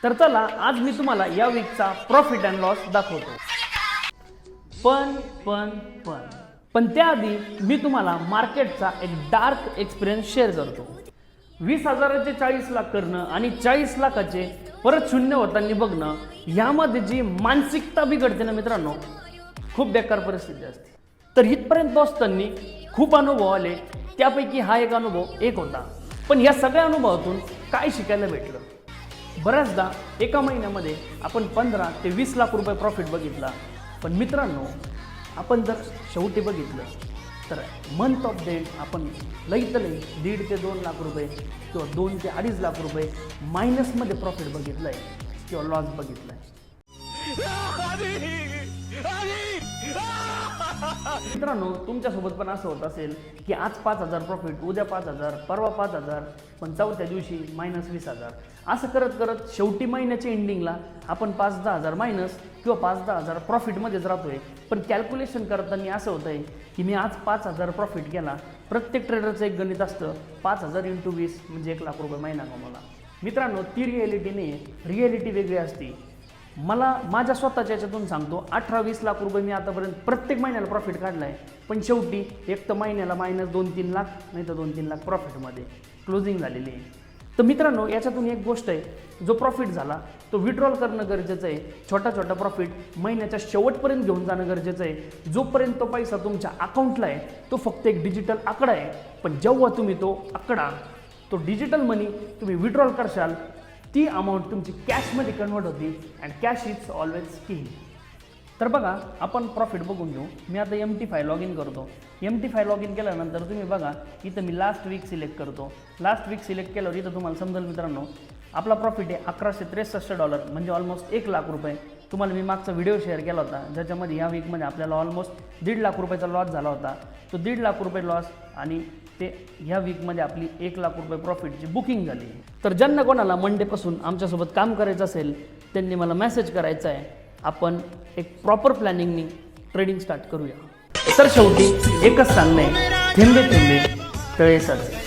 तर चला आज मी तुम्हाला या वीकचा प्रॉफिट अँड लॉस दाखवतो। पण त्याआधी मी तुम्हाला मार्केटचा एक डार्क एक्सपिरियन्स शेअर करतो। 20,000चे 40 लाख करणं आणि 40 लाखाचे परत शून्य होताना बघणं, यामध्ये जी मानसिकता बिघडते ना मित्रांनो, खूप बेकार परिस्थिती असते। तर इथपर्यंत असताना खूप अनुभव आले, त्यापैकी हा एक अनुभव एक होता। पण या सगळ्या अनुभवातून काय शिकायला भेटलं? बऱ्याचदा एका महिन्यामध्ये आपण 15 ते 20 लाख रुपये प्रॉफिट बघितला, पण मित्रांनो आपण जर शेवटी बघितलं तर मंथ ऑफ डेट आपण लईत लई 1.5 ते 2 लाख रुपये किंवा 2 ते 2.5 लाख रुपये मायनसमध्ये प्रॉफिट बघितलं आहे किंवा लॉस बघितला आहे। मित्रांनो तुमच्यासोबत पण असं होत असेल की आज 5,000 प्रॉफिट, उद्या 5,000, परवा 5,000, पण चौथ्या दिवशी -20,000, असं करत करत शेवटी महिन्याच्या एंडिंगला आपण 5-10 हजार मायनस किंवा 5-10 हजार प्रॉफिटमध्येच राहतोय। पण कॅल्क्युलेशन करताना असं होतं आहे की मी आज 5,000 प्रॉफिट केला। प्रत्येक ट्रेडरचं एक गणित असतं, 5,000 × 20 म्हणजे 1 लाख रुपये महिना कमवला। मित्रांनो ती रिॲलिटी नाही आहे, रिॲलिटी वेगळी असते। मला माझ्या स्वतःच्या याच्यातून सांगतो, 18-20 लाख रुपये मी आतापर्यंत प्रत्येक महिन्याला प्रॉफिट काढला आहे, पण शेवटी एक तर महिन्याला -2-3 लाख नाही तर 2-3 लाख प्रॉफिटमध्ये क्लोजिंग झालेली आहे। तर मित्रांनो याच्यातून एक गोष्ट आहे, जो प्रॉफिट झाला तो विड्रॉल करणं गरजेचं आहे। छोटा छोटा प्रॉफिट महिन्याच्या शेवटपर्यंत घेऊन जाणं गरजेचं आहे। जोपर्यंत तो पैसा तुमच्या अकाउंटला आहे तो फक्त एक डिजिटल आकडा आहे, पण जेव्हा तुम्ही तो आकडा, तो डिजिटल मनी तुम्ही विड्रॉल करशाल, ती अमाऊंट तुमची कॅशमध्ये कन्वर्ट होती, and cash is always king. तर बघा आपण प्रॉफिट बघून घेऊ। मी आता MT5 लॉग इन करतो। MT5 लॉग इन केल्यानंतर तुम्ही बघा इथं मी लास्ट वीक सिलेक्ट करतो। लास्ट वीक सिलेक्ट केल्यावर इथं तुम्हाला समजेल मित्रांनो आपला प्रॉफिट आहे $1163 म्हणजे ऑलमोस्ट 1 लाख रुपये। तुम्हाला मी मागचा व्हिडिओ शेअर केला होता ज्याच्यामध्ये या वीकमध्ये आपल्याला ऑलमोस्ट 1.5 लाख रुपयाचा लॉस झाला होता। तो 1.5 लाख रुपये लॉस आणि ते ह्या वीकमध्ये आपली 1 लाख रुपये प्रॉफिटची बुकिंग झाली। तर ज्यांना कोणाला मंडेपासून आमच्यासोबत काम करायचं असेल त्यांनी मला मेसेज करायचा आहे, आपण एक प्रॉपर प्लॅनिंगनी ट्रेडिंग स्टार्ट करूया। तर शेवटी एकच सांगणं आहे, थेंबे थेंबे तळे साचे।